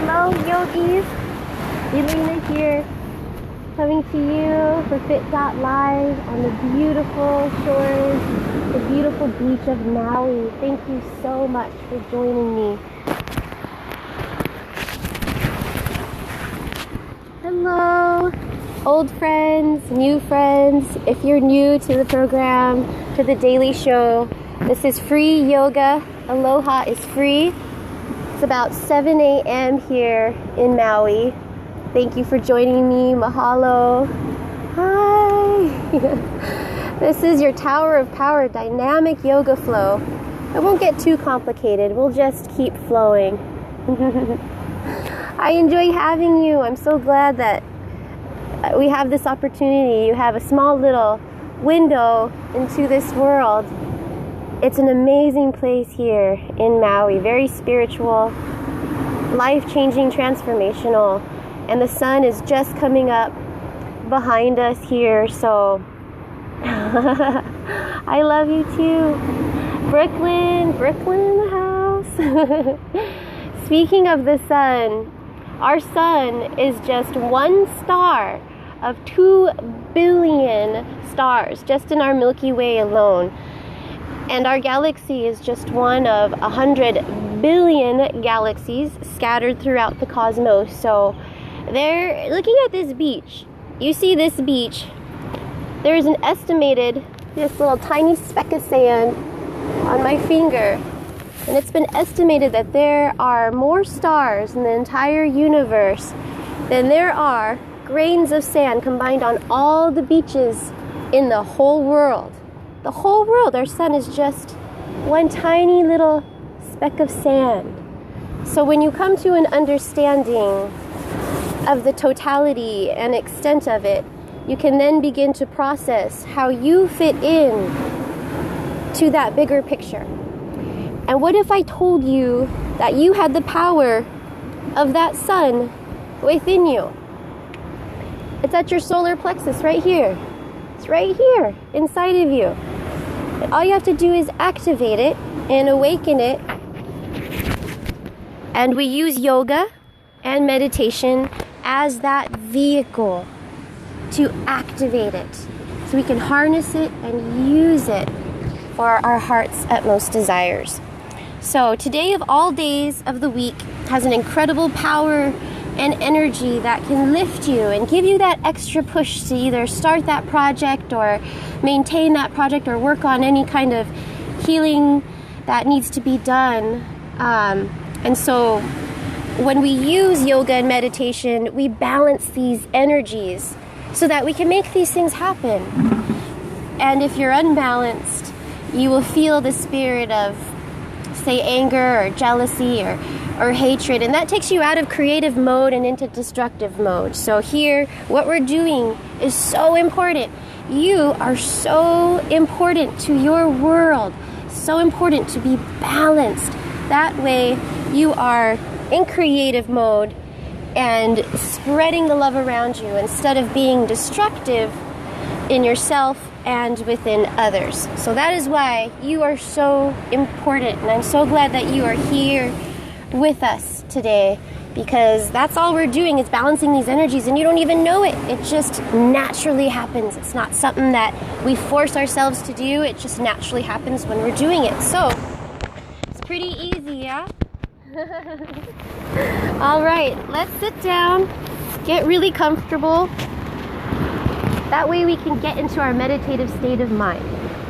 Hello, yogis. Elaina here, coming to you for fit.live on the beautiful shores, the beautiful beach of Maui. Thank you so much for joining me. Hello, old friends, new friends. If you're new to the program, to the daily show, this is free yoga. Aloha is free. It's about 7 a.m. here in Maui. Thank you for joining me. Mahalo. Hi. This is your Tower of Power dynamic yoga flow. It won't get too complicated. We'll just keep flowing. I enjoy having you. I'm so glad that we have this opportunity. You have a small little window into this world. It's an amazing place here in Maui, very spiritual, life-changing, transformational, and the sun is just coming up behind us here, so I love you too. Brooklyn in the house. Speaking of the sun, our sun is just one star of 2 billion stars just in our Milky Way alone. And our galaxy is just one of 100 billion galaxies scattered throughout the cosmos. So they're looking at this beach. You see this beach. There's an estimated, this little tiny speck of sand on my finger. And it's been estimated that there are more stars in the entire universe than there are grains of sand combined on all the beaches in the whole world. The whole world, our sun is just one tiny little speck of sand. So when you come to an understanding of the totality and extent of it, you can then begin to process how you fit in to that bigger picture. And what if I told you that you had the power of that sun within you? It's at your solar plexus right here. It's right here inside of you. All you have to do is activate it and awaken it. And we use yoga and meditation as that vehicle to activate it. So we can harness it and use it for our heart's utmost desires. So today of all days of the week has an incredible power and energy that can lift you and give you that extra push to either start that project or maintain that project or work on any kind of healing that needs to be done. And so when we use yoga and meditation, we balance these energies so that we can make these things happen. And if you're unbalanced, you will feel the spirit of, say, anger or jealousy or hatred, and that takes you out of creative mode and into destructive mode. So here, what we're doing is so important. You are so important to your world, so important to be balanced. That way, you are in creative mode and spreading the love around you instead of being destructive in yourself and within others. So that is why you are so important, and I'm so glad that you are here with us today, because that's all we're doing is balancing these energies, and you don't even know it. It just naturally happens. It's not something that we force ourselves to do. It just naturally happens when we're doing it. So it's pretty easy, yeah? All right, let's sit down, get really comfortable. That way we can get into our meditative state of mind.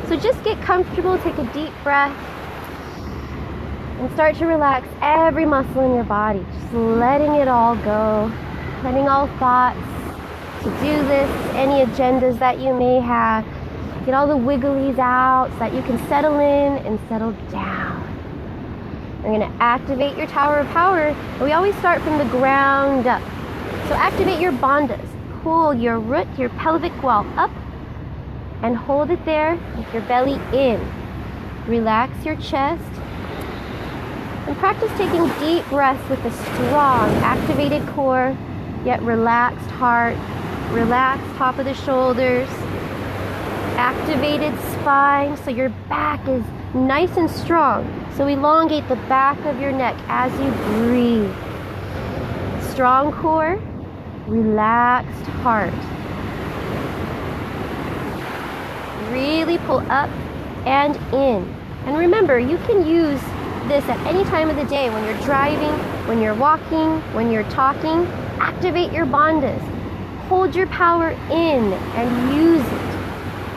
So just get comfortable, take a deep breath, and start to relax every muscle in your body. Just letting it all go, letting all thoughts, to-do lists, any agendas that you may have. Get all the wigglies out so that you can settle in and settle down. You're going to activate your Tower of Power. And we always start from the ground up. So activate your bandhas. Pull your root, your pelvic wall up, and hold it there with your belly in. Relax your chest. And practice taking deep breaths with a strong, activated core, yet relaxed heart, relaxed top of the shoulders, activated spine, so your back is nice and strong. So elongate the back of your neck as you breathe. strong core, relaxed heart. Really pull up and in. And remember, you can use this at any time of the day, when you're driving, when you're walking, when you're talking. Activate your bandhas. Hold your power in and use it.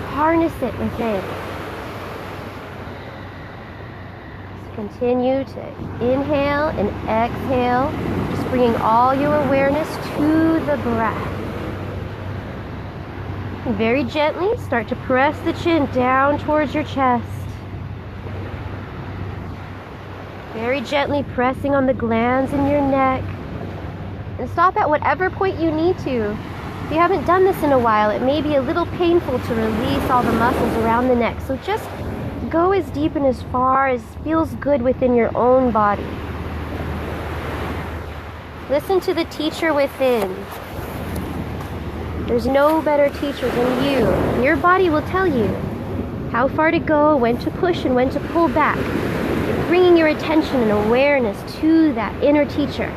Harness it within. So continue to inhale and exhale, just bringing all your awareness to the breath. And very gently start to press the chin down towards your chest. Very gently pressing on the glands in your neck. And stop at whatever point you need to. If you haven't done this in a while, it may be a little painful to release all the muscles around the neck. So just go as deep and as far as feels good within your own body. Listen to the teacher within. There's no better teacher than you. Your body will tell you how far to go, when to push, and when to pull back. Bringing your attention and awareness to that inner teacher.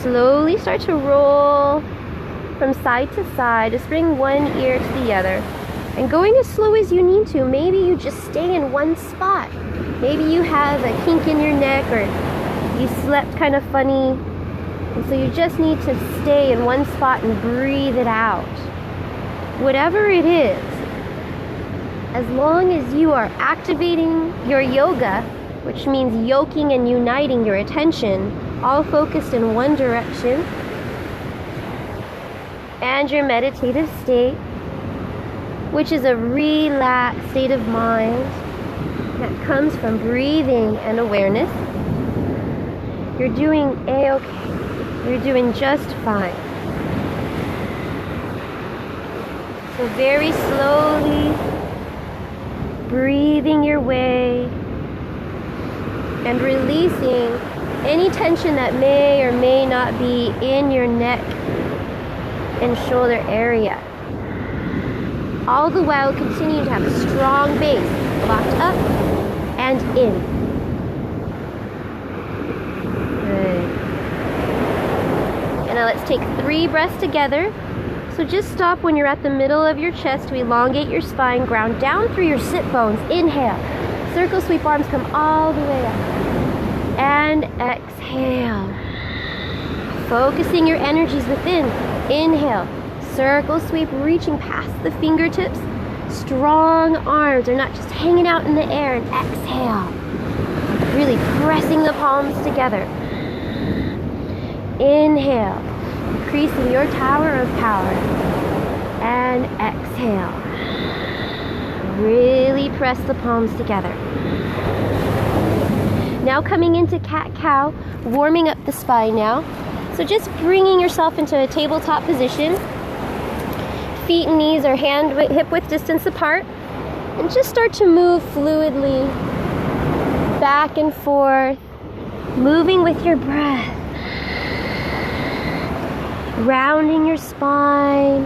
Slowly start to roll from side to side. Just bring one ear to the other. And going as slow as you need to. Maybe you just stay in one spot. Maybe you have a kink in your neck, or you slept kind of funny. And so you just need to stay in one spot and breathe it out. Whatever it is, as long as you are activating your yoga, which means yoking and uniting your attention, all focused in one direction, and your meditative state, which is a relaxed state of mind that comes from breathing and awareness, you're doing a-okay. You're doing just fine. So very slowly, breathing your way and releasing any tension that may or may not be in your neck and shoulder area. All the while continue to have a strong base, locked up and in. Good. And now let's take 3 breaths together. So just stop when you're at the middle of your chest to elongate your spine, ground down through your sit bones. Inhale. Circle sweep, arms come all the way up. And exhale. Focusing your energies within. Inhale. Circle sweep, reaching past the fingertips. Strong arms. They're not just hanging out in the air. And exhale. Really pressing the palms together. Inhale. Increasing your tower of power. And exhale. Really press the palms together. Now coming into cat-cow, warming up the spine now. So just bringing yourself into a tabletop position. Feet and knees are hip-width distance apart. And just start to move fluidly back and forth, moving with your breath. Rounding your spine.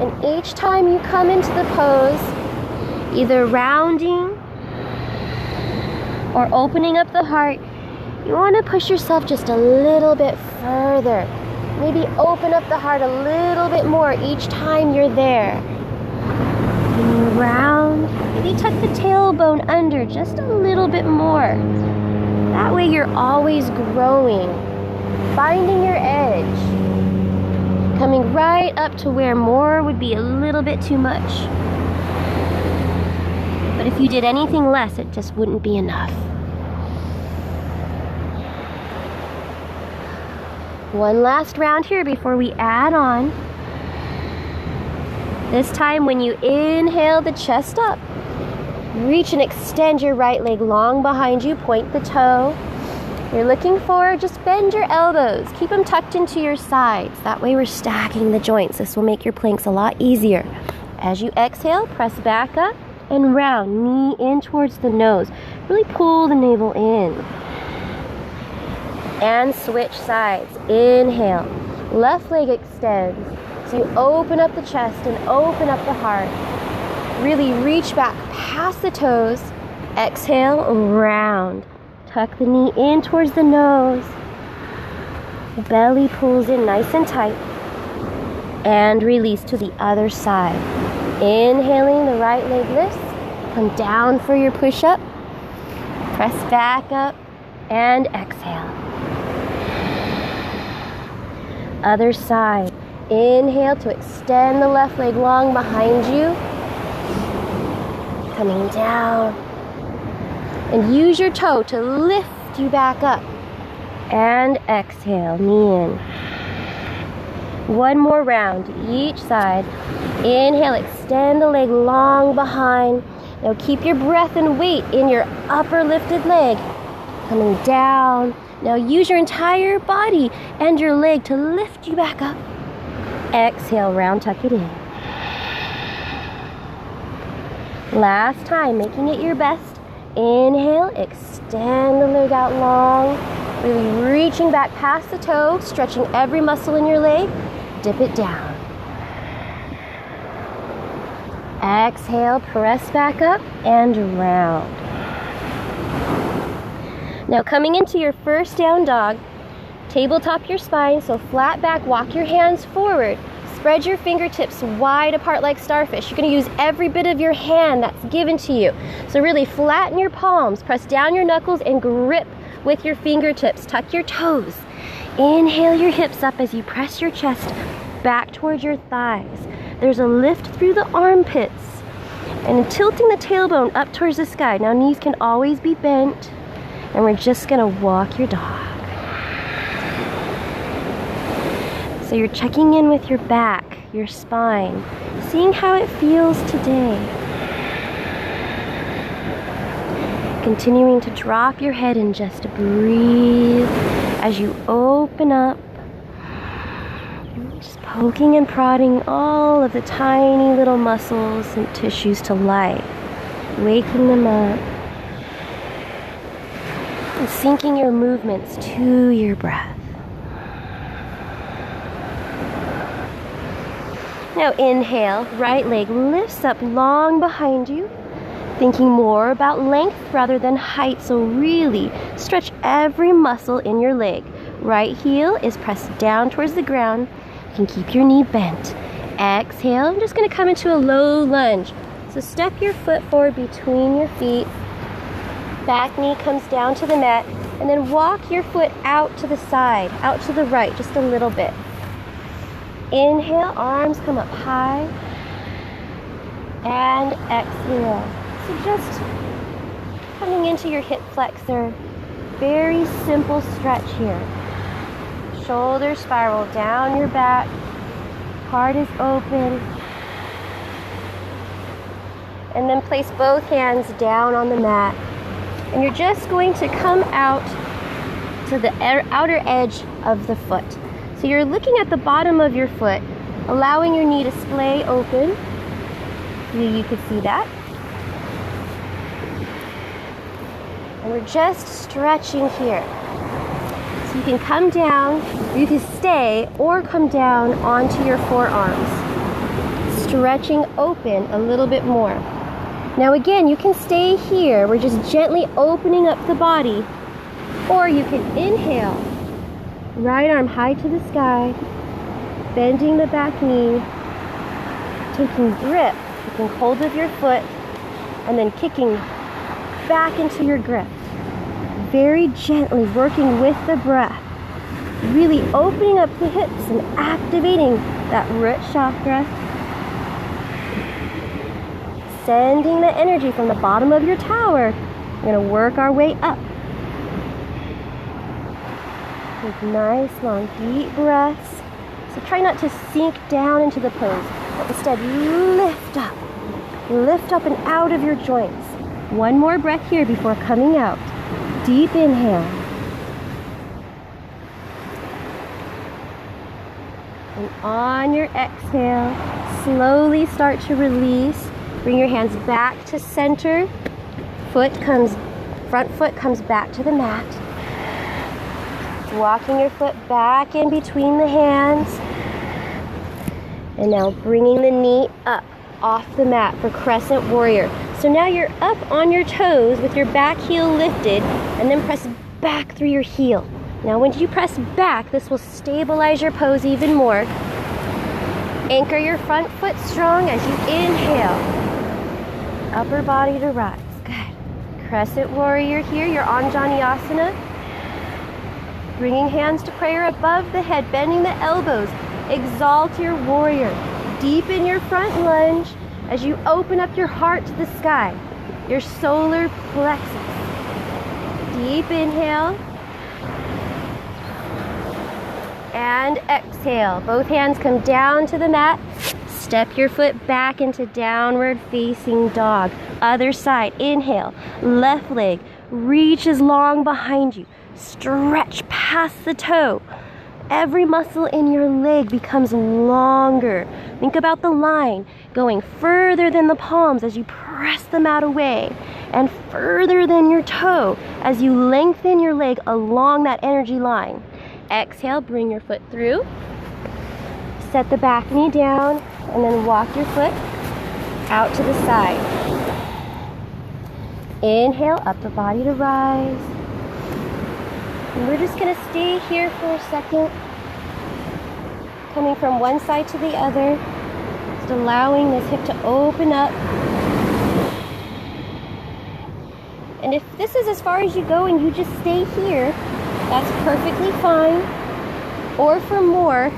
And each time you come into the pose, either rounding or opening up the heart, you want to push yourself just a little bit further. Maybe open up the heart a little bit more each time you're there. And you round, maybe tuck the tailbone under just a little bit more. That way you're always growing, finding your edge, coming right up to where more would be a little bit too much. But if you did anything less, it just wouldn't be enough. One last round here before we add on. This time when you inhale the chest up, reach and extend your right leg long behind you, point the toe. You're looking forward, just bend your elbows. Keep them tucked into your sides. That way we're stacking the joints. This will make your planks a lot easier. As you exhale, press back up and round, knee in towards the nose. Really pull the navel in. And switch sides. Inhale. Left leg extends. So you open up the chest and open up the heart. Really reach back past the toes. Exhale, round. Tuck the knee in towards the nose. Belly pulls in nice and tight. And release to the other side. Inhaling, the right leg lifts. Come down for your push-up. Press back up and exhale. Other side. Inhale to extend the left leg long behind you. Coming down. And use your toe to lift you back up. And exhale, knee in. One more round, each side. Inhale, extend the leg long behind. Now keep your breath and weight in your upper lifted leg. Coming down. Now use your entire body and your leg to lift you back up. Exhale, round tuck it in. Last time, making it your best. Inhale, extend the leg out long. Really reaching back past the toe, stretching every muscle in your leg. Dip it down. Exhale, press back up and round. Now coming into your first down dog, tabletop your spine, so flat back, walk your hands forward. Spread your fingertips wide apart like starfish. You're going to use every bit of your hand that's given to you. So really flatten your palms, press down your knuckles and grip with your fingertips. Tuck your toes. Inhale your hips up as you press your chest back towards your thighs. There's a lift through the armpits and tilting the tailbone up towards the sky. Now knees can always be bent and we're just going to walk your dog. So you're checking in with your back, your spine, seeing how it feels today. Continuing to drop your head and just breathe as you open up. Just poking and prodding all of the tiny little muscles and tissues to life. Waking them up. And syncing your movements to your breath. Now inhale, right leg lifts up long behind you. Thinking more about length rather than height, so really stretch every muscle in your leg. Right heel is pressed down towards the ground. You can keep your knee bent. Exhale, I'm just going to come into a low lunge. So step your foot forward between your feet. Back knee comes down to the mat, and then walk your foot out to the side, out to the right, just a little bit. Inhale, arms come up high, and exhale. So just coming into your hip flexor, very simple stretch here. Shoulders spiral down your back, heart is open, and then place both hands down on the mat. And you're just going to come out to the outer edge of the foot. So you're looking at the bottom of your foot, allowing your knee to splay open. You could see that. And we're just stretching here. So you can come down, you can stay, or come down onto your forearms. Stretching open a little bit more. Now again, you can stay here. We're just gently opening up the body. Or you can inhale. Right arm high to the sky, bending the back knee, taking grip, taking hold of your foot, and then kicking back into your grip. Very gently working with the breath, really opening up the hips and activating that root chakra, sending the energy from the bottom of your tower. We're going to work our way up. Take nice, long, deep breaths. So try not to sink down into the pose, but instead lift up. Lift up and out of your joints. One more breath here before coming out. Deep inhale. And on your exhale, slowly start to release. Bring your hands back to center. Front foot comes back to the mat. Walking your foot back in between the hands. And now bringing the knee up off the mat for crescent warrior. So now you're up on your toes with your back heel lifted, and then press back through your heel. Now when you press back, this will stabilize your pose even more. Anchor your front foot strong as you inhale. Upper body to rise. Good. Crescent warrior here, you're on Janiyasana. Bringing hands to prayer above the head, bending the elbows. Exalt your warrior. Deepen your front lunge as you open up your heart to the sky, your solar plexus. Deep inhale. And exhale. Both hands come down to the mat. Step your foot back into downward facing dog. Other side. Inhale. Left leg reaches long behind you. Stretch past the toe. Every muscle in your leg becomes longer. Think about the line going further than the palms as you press the mat away, and further than your toe as you lengthen your leg along that energy line. Exhale, bring your foot through. Set the back knee down, and then walk your foot out to the side. Inhale, upper body to rise. And we're just going to stay here for a second, coming from one side to the other, just allowing this hip to open up. And if this is as far as you go and you just stay here, that's perfectly fine. Or for more,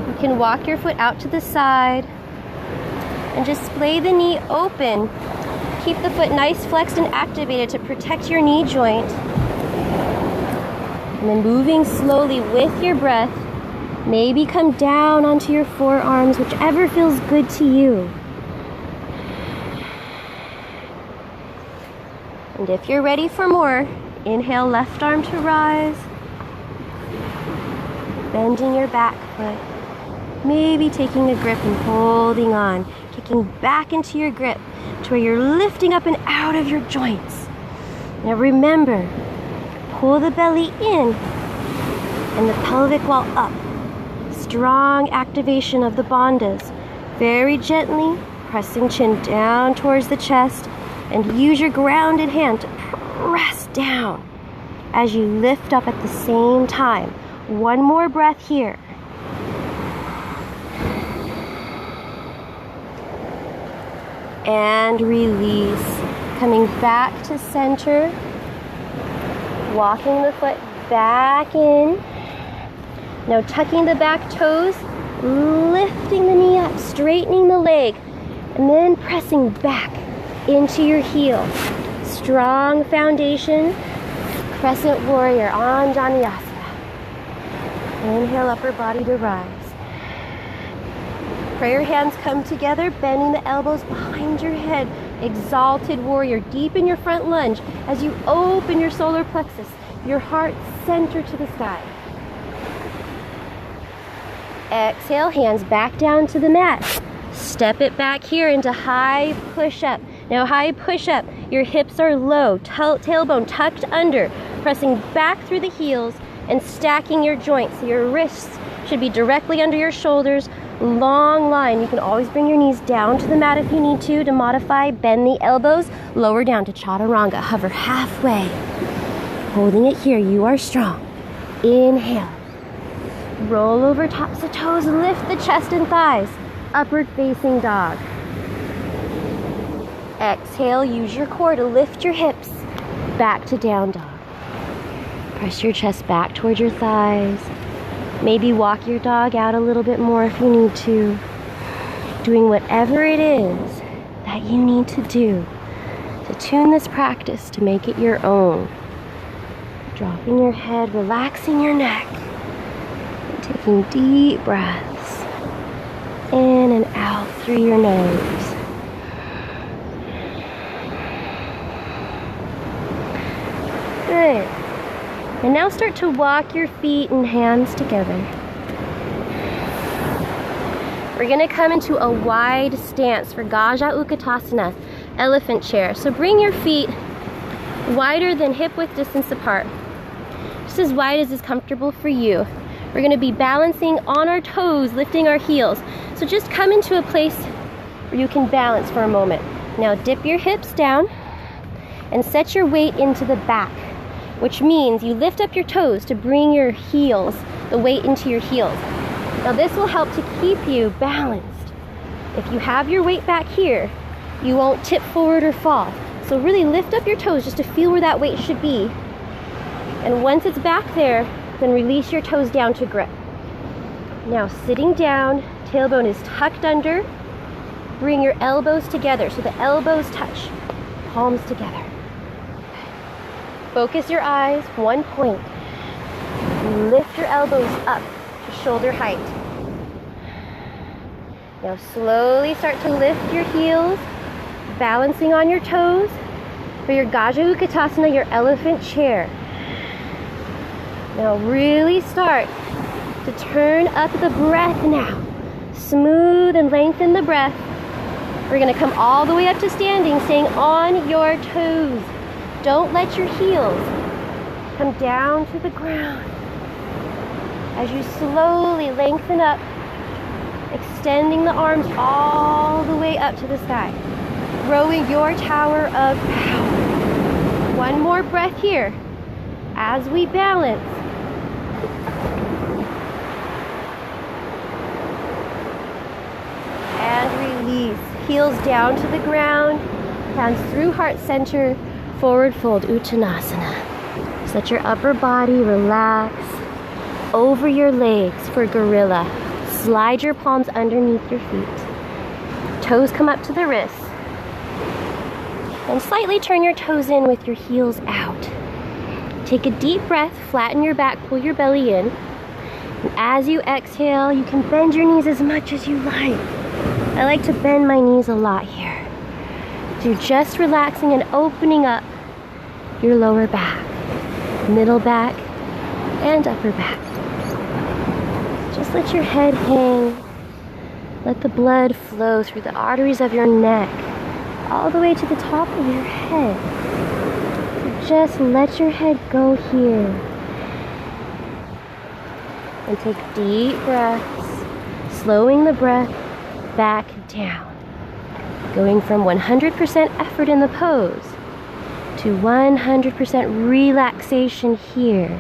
you can walk your foot out to the side and just splay the knee open. Keep the foot nice, flexed, and activated to protect your knee joint. And then moving slowly with your breath, maybe come down onto your forearms, whichever feels good to you. And if you're ready for more, inhale, left arm to rise. Bending your back foot. Maybe taking a grip and holding on. Kicking back into your grip to where you're lifting up and out of your joints. Now remember, pull the belly in and the pelvic wall up. Strong activation of the bandhas. Very gently pressing chin down towards the chest, and use your grounded hand to press down as you lift up at the same time. One more breath here. And release. Coming back to center. Walking the foot back in. Now tucking the back toes, lifting the knee up, straightening the leg, and then pressing back into your heel. Strong foundation. Crescent warrior on Janiyasana. Inhale, upper body to rise. Prayer hands come together, bending the elbows behind your head. Exalted warrior. Deepen your front lunge as you open your solar plexus, your heart center to the sky. Exhale, hands back down to the mat. Step it back here into high push-up. Now high push-up, your hips are low, tailbone tucked under, pressing back through the heels and stacking your joints. So your wrists should be directly under your shoulders. Long line. You can always bring your knees down to the mat if you need to modify. Bend the elbows, lower down to chaturanga. Hover halfway. Holding it here, you are strong. Inhale. Roll over tops of toes, lift the chest and thighs. Upward facing dog. Exhale, use your core to lift your hips. Back to down dog. Press your chest back towards your thighs. Maybe walk your dog out a little bit more if you need to. Doing whatever it is that you need to do to tune this practice to make it your own. Dropping your head, relaxing your neck, and taking deep breaths in and out through your nose. Good. And now start to walk your feet and hands together. We're going to come into a wide stance for Gaja Utkatasana, elephant chair. So bring your feet wider than hip width distance apart. Just as wide as is comfortable for you. We're going to be balancing on our toes, lifting our heels. So just come into a place where you can balance for a moment. Now dip your hips down and set your weight into the back. which means you lift up your toes to bring your heels, the weight into your heels. Now this will help to keep you balanced. If you have your weight back here, you won't tip forward or fall. So really lift up your toes just to feel where that weight should be. And once it's back there, then release your toes down to grip. Now sitting down, tailbone is tucked under. Bring your elbows together so the elbows touch, palms together. Focus your eyes, one point. Lift your elbows up to shoulder height. Now slowly start to lift your heels, balancing on your toes for your Gajah Utkatasana, your elephant chair. Now really start to turn up the breath now. Smooth and lengthen the breath. We're gonna come all the way up to standing, staying on your toes. Don't let your heels come down to the ground. As you slowly lengthen up, extending the arms all the way up to the sky. Growing your tower of power. One more breath here as we balance. And release. Heels down to the ground, hands through heart center, forward fold, Uttanasana. So let your upper body relax over your legs for gorilla. Slide your palms underneath your feet. Toes come up to the wrists. And slightly turn your toes in with your heels out. Take a deep breath, flatten your back, pull your belly in. And as you exhale, you can bend your knees as much as you like. I like to bend my knees a lot here. So you're just relaxing and opening up your lower back, middle back, and upper back. Just let your head hang. Let the blood flow through the arteries of your neck, all the way to the top of your head. So just let your head go here. And take deep breaths, slowing the breath back down. Going from 100% effort in the pose to 100% relaxation here.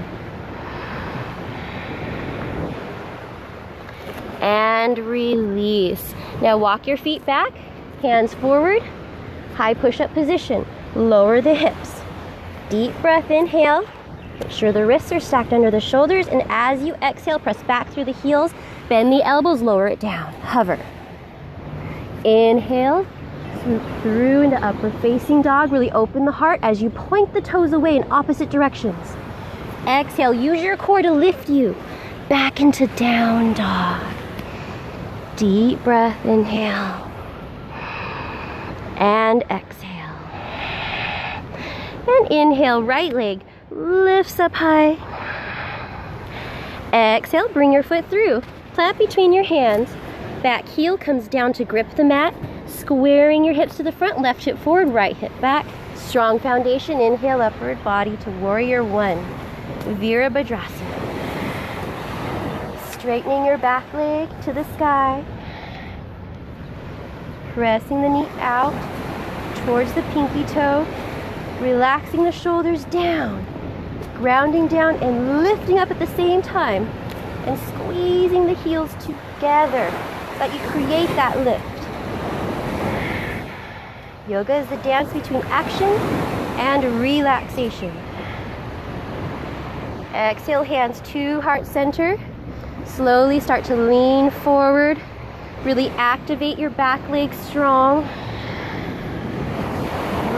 And release. Now walk your feet back, hands forward, high push-up position. Lower the hips. Deep breath, inhale. Make sure the wrists are stacked under the shoulders, and as you exhale, press back through the heels, bend the elbows, lower it down, hover. Inhale, swoop through into upward facing dog. Really open the heart as you point the toes away in opposite directions. Exhale, use your core to lift you back into down dog. Deep breath, inhale. And exhale. And inhale, right leg lifts up high. Exhale, bring your foot through. Plant between your hands. Back heel comes down to grip the mat, squaring your hips to the front, left hip forward, right hip back. Strong foundation, inhale upward body to warrior one. Virabhadrasana. Straightening your back leg to the sky. Pressing the knee out towards the pinky toe. Relaxing the shoulders down. Grounding down and lifting up at the same time. And squeezing the heels together so that you create that lift. Yoga is the dance between action and relaxation. Exhale, hands to heart center. Slowly start to lean forward. Really activate your back leg strong.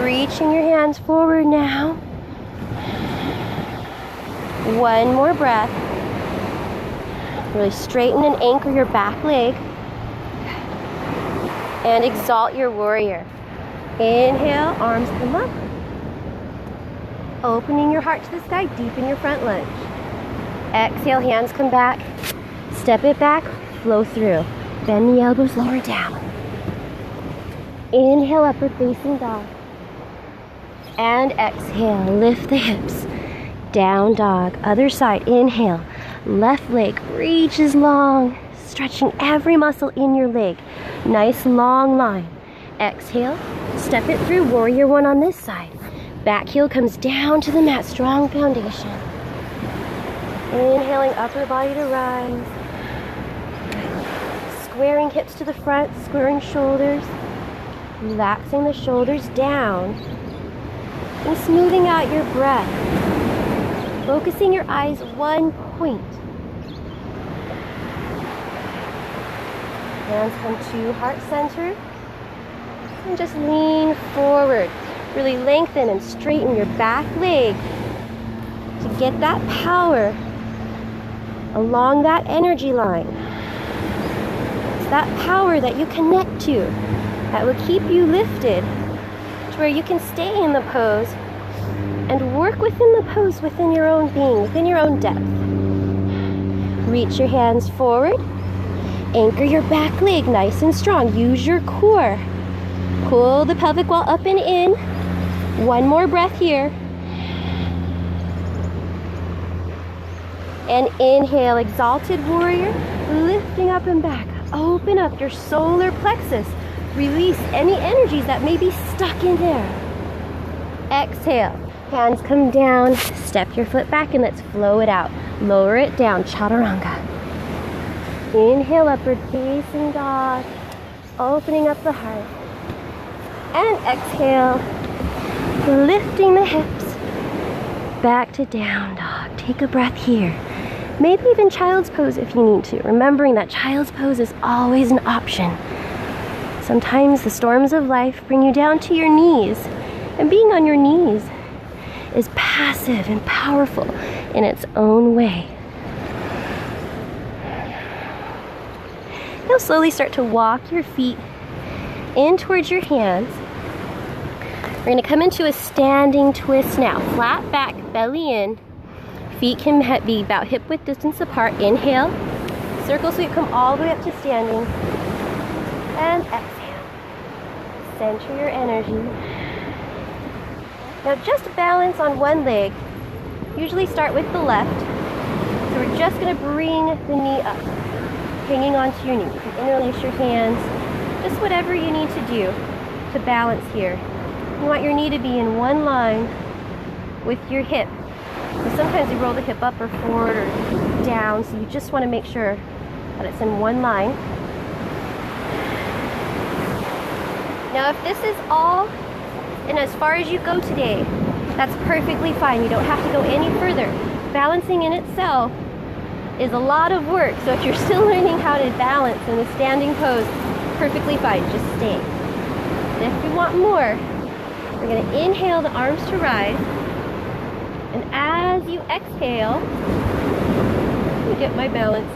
Reaching your hands forward now. One more breath. Really straighten and anchor your back leg. And exalt your warrior. Inhale, arms come up. Opening your heart to the sky, deepen your front lunge. Exhale, hands come back. Step it back, flow through. Bend the elbows, lower down. Inhale, upward facing dog. And exhale, lift the hips. Down dog, other side, inhale. Left leg reaches long, stretching every muscle in your leg. Nice long line. Exhale, step it through, warrior one on this side. Back heel comes down to the mat, strong foundation. Inhaling upper body to rise. Squaring hips to the front, squaring shoulders. Relaxing the shoulders down. And smoothing out your breath. Focusing your eyes one point. Hands come to heart center. And just lean forward. Really lengthen and straighten your back leg to get that power along that energy line. It's that power that you connect to that will keep you lifted to where you can stay in the pose and work within the pose, within your own being, within your own depth. Reach your hands forward. Anchor your back leg nice and strong. Use your core. Pull the pelvic wall up and in. One more breath here. And inhale, exalted warrior, lifting up and back. Open up your solar plexus. Release any energies that may be stuck in there. Exhale. Hands come down. Step your foot back and let's flow it out. Lower it down, chaturanga. Inhale, upward facing dog. Opening up the heart. And exhale. Lifting the hips, back to down dog. Take a breath here. Maybe even child's pose if you need to. Remembering that child's pose is always an option. Sometimes the storms of life bring you down to your knees. And being on your knees is passive and powerful in its own way. You'll slowly start to walk your feet in towards your hands. We're going to come into a standing twist now. Flat back, belly in. Feet can be about hip width distance apart. Inhale. Circle sweep, come all the way up to standing. And exhale. Center your energy. Now just balance on one leg. Usually start with the left. So we're just going to bring the knee up. Hanging onto your knee. You can interlace your hands. Just whatever you need to do to balance here. You want your knee to be in one line with your hip. So sometimes you roll the hip up or forward or down, so you just want to make sure that it's in one line. Now if this is all and as far as you go today, that's perfectly fine. You don't have to go any further. Balancing in itself is a lot of work, so if you're still learning how to balance in a standing pose, perfectly fine, just stay. And if you want more, we're going to inhale the arms to rise, and as you exhale, let me get my balance,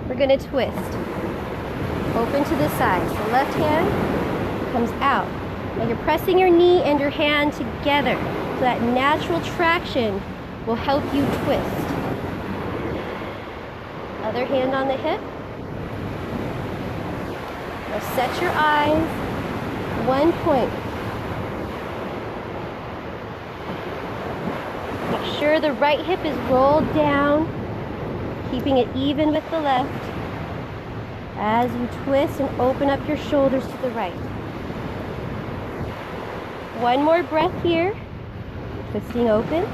we're going to twist. Open to the side, so left hand comes out. Now you're pressing your knee and your hand together, so that natural traction will help you twist. Other hand on the hip. Now set your eyes, one point. Make sure the right hip is rolled down, keeping it even with the left as you twist and open up your shoulders to the right. One more breath here, twisting open.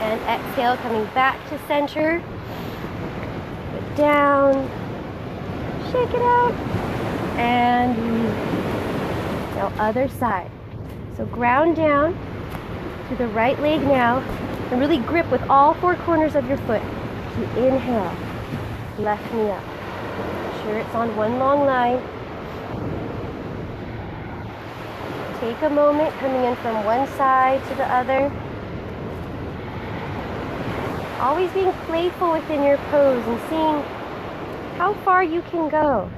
And exhale, coming back to center. Put down, shake it out, and release. Now other side. So ground down to the right leg now, and really grip with all four corners of your foot. So inhale, left knee up. Make sure it's on one long line. Take a moment coming in from one side to the other. Always being playful within your pose and seeing how far you can go.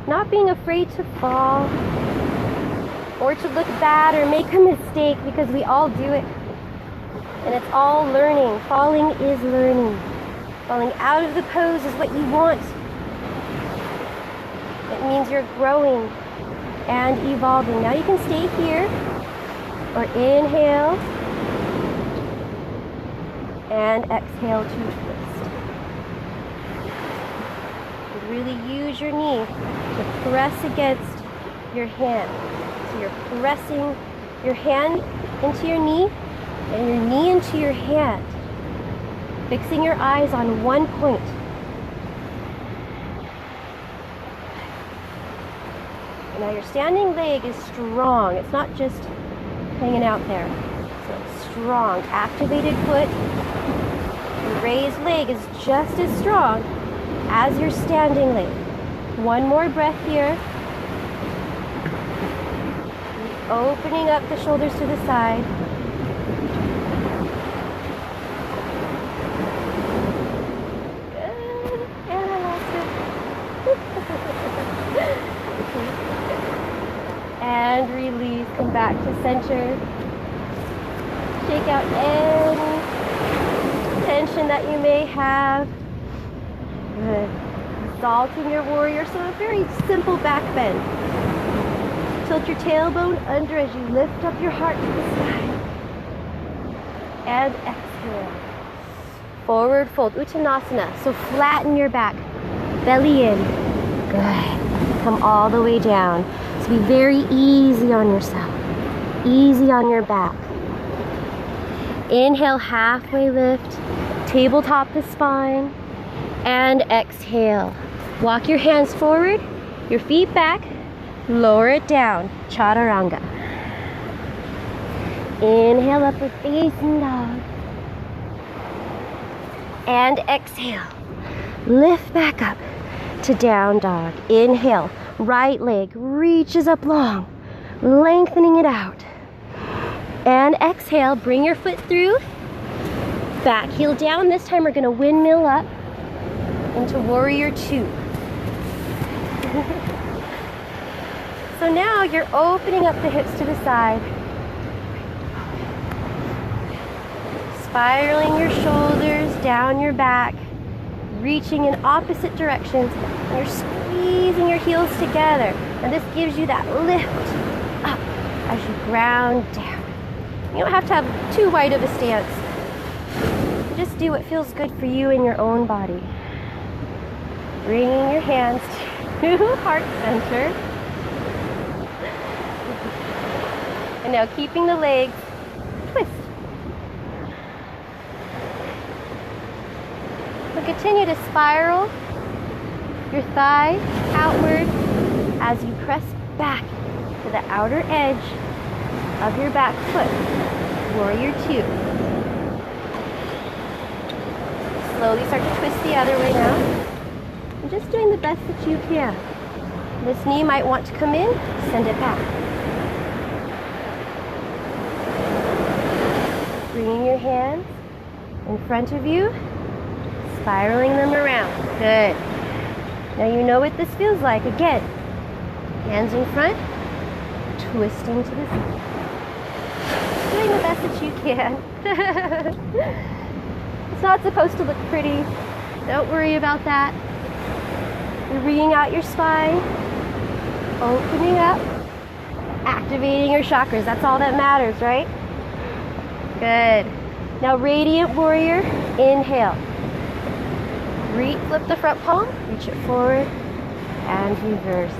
Not being afraid to fall or to look bad or make a mistake, because we all do it. And it's all learning. Falling is learning. Falling out of the pose is what you want. It means you're growing and evolving. Now you can stay here or inhale and exhale to twist. really use your knee to press against your hand. So you're pressing your hand into your knee and your knee into your hand. Fixing your eyes on one point. And now your standing leg is strong. It's not just hanging out there. So it's strong. Activated foot. Your raised leg is just as strong as your standing leg. One more breath here. Opening up the shoulders to the side. Good. And I lost it. And release. Come back to center. Shake out any tension that you may have. Good. Exalting your warrior. So a very simple back bend. Tilt your tailbone under as you lift up your heart to the sky. And exhale. Forward fold, Uttanasana. So flatten your back. Belly in. Good. Come all the way down. So be very easy on yourself. Easy on your back. Inhale, halfway lift. Tabletop the spine. And exhale. Walk your hands forward. Your feet back. Lower it down, chaturanga. Inhale, upward facing dog. And exhale. Lift back up to down dog. Inhale, right leg reaches up long, lengthening it out. And exhale, bring your foot through. Back heel down. This time we're gonna windmill up into warrior two. So now you're opening up the hips to the side. Spiraling your shoulders down your back, reaching in opposite directions. You're squeezing your heels together. And this gives you that lift up as you ground down. You don't have to have too wide of a stance. Just do what feels good for you in your own body. Bringing your hands to heart center. And now keeping the legs twist. So continue to spiral your thigh outward as you press back to the outer edge of your back foot. Warrior two. Slowly start to twist the other way now. And just doing the best that you can. This knee might want to come in, send it back. Bringing your hands in front of you, spiraling them around. Good. Now you know what this feels like. Again, hands in front, twisting to the side. Doing the best that you can. It's not supposed to look pretty. Don't worry about that. You're wringing out your spine, opening up, activating your chakras. That's all that matters, right? Good. Now radiant warrior, inhale. Flip the front palm, reach it forward, and reverse.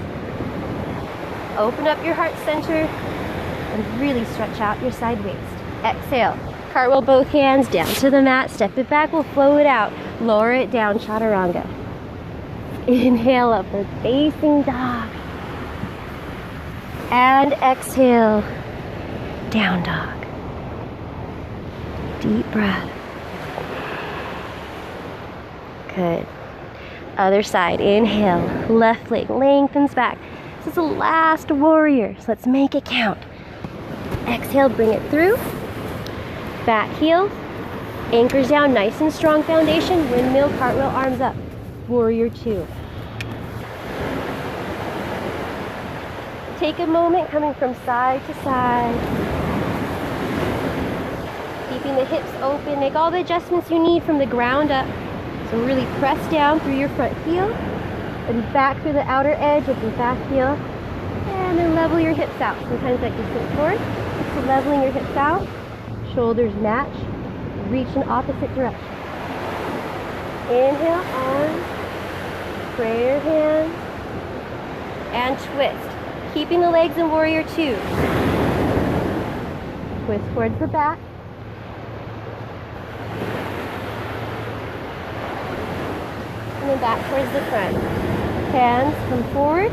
Open up your heart center and really stretch out your side waist. Exhale. Cartwheel both hands down to the mat. Step it back, we'll flow it out. Lower it down, chaturanga. Inhale, upward facing dog. And exhale, down dog. Deep breath. Good. Other side, inhale, left leg lengthens back. This is the last warrior, so let's make it count. Exhale, bring it through. Back heel, anchors down, nice and strong foundation. Windmill, cartwheel, arms up. Warrior two. Take a moment coming from side to side. Keeping the hips open. Make all the adjustments you need from the ground up. So really press down through your front heel and back through the outer edge of your back heel. And then level your hips out. Sometimes like you sit forward. So leveling your hips out. Shoulders match. Reach in opposite direction. Inhale, arms. Prayer hands. And twist. Keeping the legs in warrior two. Twist towards the back. And then back towards the front. Hands come forward.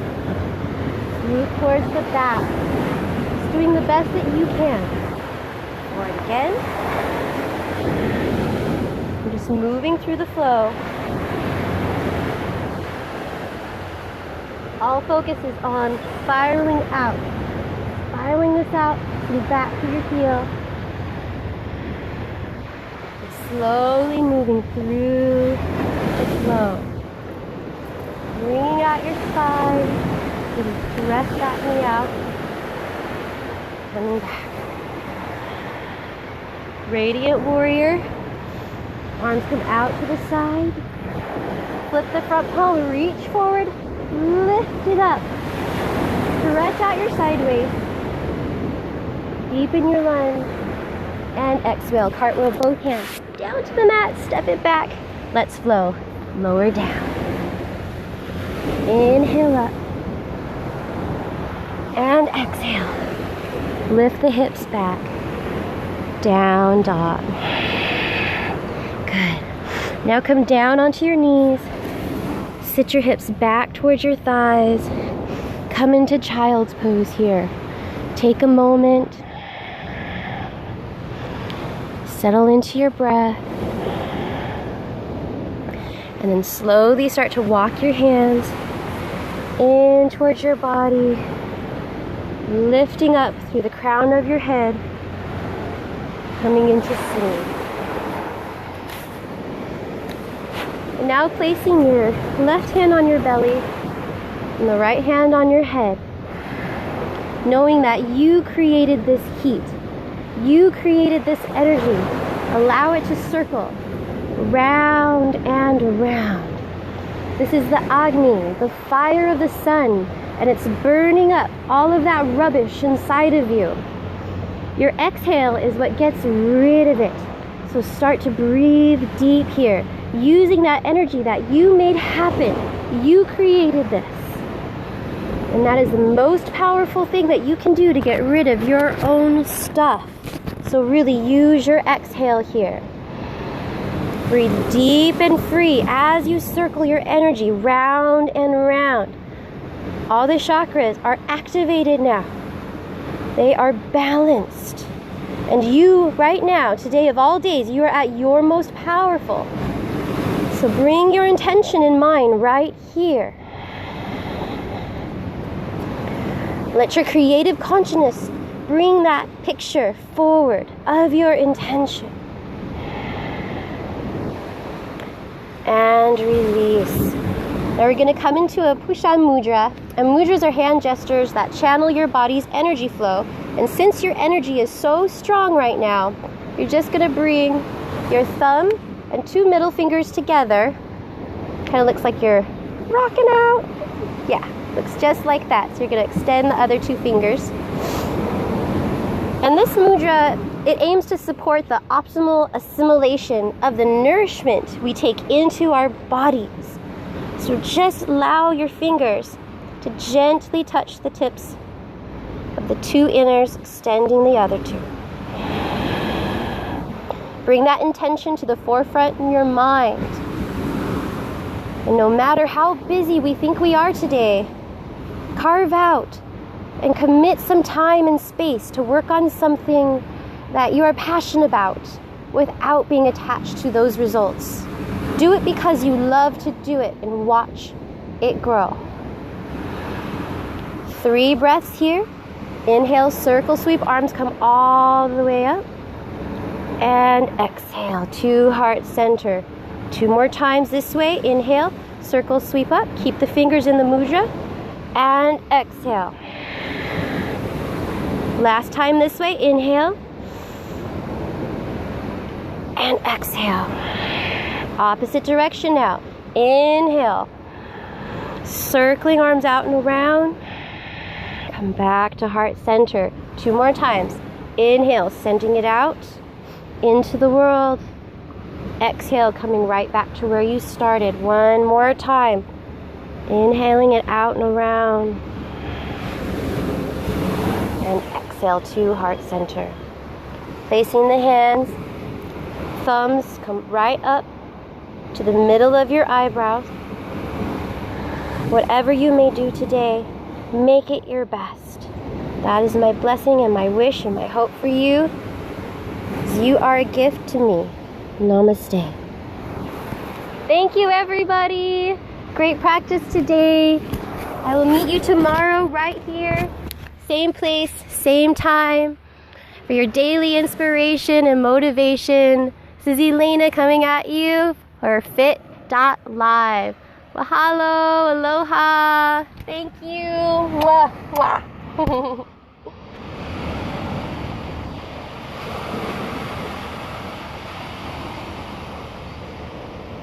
Move towards the back. Just doing the best that you can. Forward again. And just moving through the flow. All focus is on spiraling out. Spiraling this out to the back of your heel. Just slowly moving through the flow. Bringing out your spine. Just press that knee out. Coming back. Radiant warrior. Arms come out to the side. Flip the front palm, reach forward. Lift it up. Stretch out your sideways. Deepen your lunge. And exhale. Cartwheel both hands down to the mat. Step it back. Let's flow. Lower down. Inhale up. And exhale. Lift the hips back. Down dog. Good. Now come down onto your knees. Sit your hips back towards your thighs. Come into child's pose here. Take a moment. Settle into your breath. And then slowly start to walk your hands in towards your body. Lifting up through the crown of your head. Coming into sleep. And now placing your left hand on your belly and the right hand on your head. Knowing that you created this heat. You created this energy. Allow it to circle round and around. This is the Agni, the fire of the sun, and it's burning up all of that rubbish inside of you. Your exhale is what gets rid of it. So start to breathe deep here, using that energy that you made happen. You created this. And that is the most powerful thing that you can do to get rid of your own stuff. So really use your exhale here. Breathe deep and free as you circle your energy round and round. All the chakras are activated now. They are balanced. And you, right now, today of all days, you are at your most powerful. So bring your intention in mind right here. Let your creative consciousness bring that picture forward of your intention. And release. Now we're going to come into a Pushan Mudra. And mudras are hand gestures that channel your body's energy flow. And since your energy is so strong right now, you're just going to bring your thumb and two middle fingers together. Kind of looks like you're rocking out. Yeah, looks just like that. So you're going to extend the other two fingers. And this mudra, it aims to support the optimal assimilation of the nourishment we take into our bodies. So just allow your fingers to gently touch the tips of the two inners, extending the other two. Bring that intention to the forefront in your mind. And no matter how busy we think we are today, carve out and commit some time and space to work on something that you are passionate about without being attached to those results. Do it because you love to do it and watch it grow. 3 breaths here. Inhale, circle sweep, arms come all the way up. And exhale to heart center. 2 more times this way. Inhale, circle sweep up. Keep the fingers in the mudra. And exhale. Last time this way. Inhale. And exhale. Opposite direction now. Inhale. Circling arms out and around. Come back to heart center. 2 more times. Inhale, sending it out into the world. Exhale, coming right back to where you started. 1 more time. Inhaling it out and around. And exhale to heart center. Placing the hands, thumbs come right up to the middle of your eyebrows. Whatever you may do today, make it your best. That is my blessing and my wish and my hope for you. You are a gift to me. Namaste. Thank you, everybody. Great practice today. I will meet you tomorrow right here. Same place, same time. For your daily inspiration and motivation. This is Elaina coming at you for fit.live. Mahalo, aloha. Thank you. Mwah, mwah.